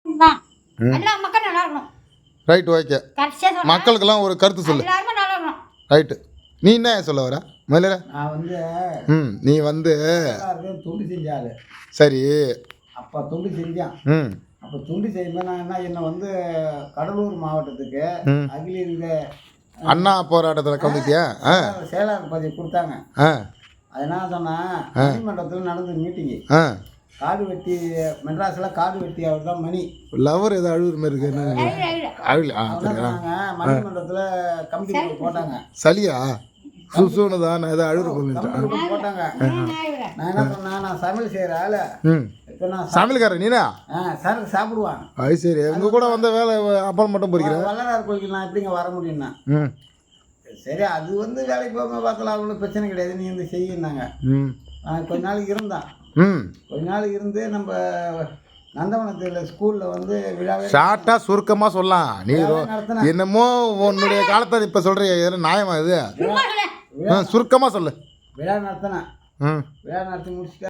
தான் எல்லா மக்களும் நல்லா இருக்கணும். Right, okay. மக்களுக்கெல்லாம் ஒரு கருத்து சொல்லு. எல்லாருமே நல்லா இருக்கணும். ரைட்டு. நீ என்ன சொல்ல வர முதல்ல? நான் வந்து நீ வந்து தொண்டு செஞ்சாரு. சரி. அப்போ தொண்டு செஞ்சான். அப்போ தொண்டு செய்யும்போது நான் என்னை வந்து கடலூர் மாவட்டத்துக்கு அகில இந்திய அண்ணா போராட்டத்தில் கலந்துட்டியா? செயலாளர் பதவி கொடுத்தாங்க. அது என்ன சொன்னேன், நீதிமன்றத்தில் நடந்த மீட்டிங்கு. காடு வெட்டி மெட்ராஸில் காடு வெட்டி அவர் தான் மணி லவர் ஏதோ அழுகுற மாதிரி இருக்கு. மணிமன்றத்தில் கமிட்டி போட்டாங்க. சளியா சுசுன்னு தான் நான் ஏதோ அழுகுற போட்டாங்க. நான் என்ன சொன்னேன், நான் சமையல் செய்கிற ஆள். இப்போ நான் சமையல்காரன் நீனா? சார் சாப்பிடுவான். அது சரி. உங்கள் கூட வந்த வேலை அப்பளம் மட்டும் பொறிக்கிறேன். வல்லரார் கோயிலுக்கு நான் எப்படிங்க வர முடியும்னா? சரி, அது வந்து வேலைக்கு போகாமல் பார்க்கலாம், ஒன்றும் பிரச்சனை கிடையாது, நீ வந்து செய்யினாங்க. கொஞ்ச நாளைக்கு இருந்தான். கொஞ்ச நாள் இருந்து நம்ம நந்தவனத்தில் ஸ்கூலில் வந்து விழாவே ஷார்ட்டாக சுருக்கமாக சொல்லலாம். நீ என்னமோ உன்னுடைய காலத்தை இப்போ சொல்கிற எதுவும் நியாயமா இது? சுருக்கமாக சொல்லு. விழா நடத்தினேன். விழா நடத்தி முடிச்சுட்டு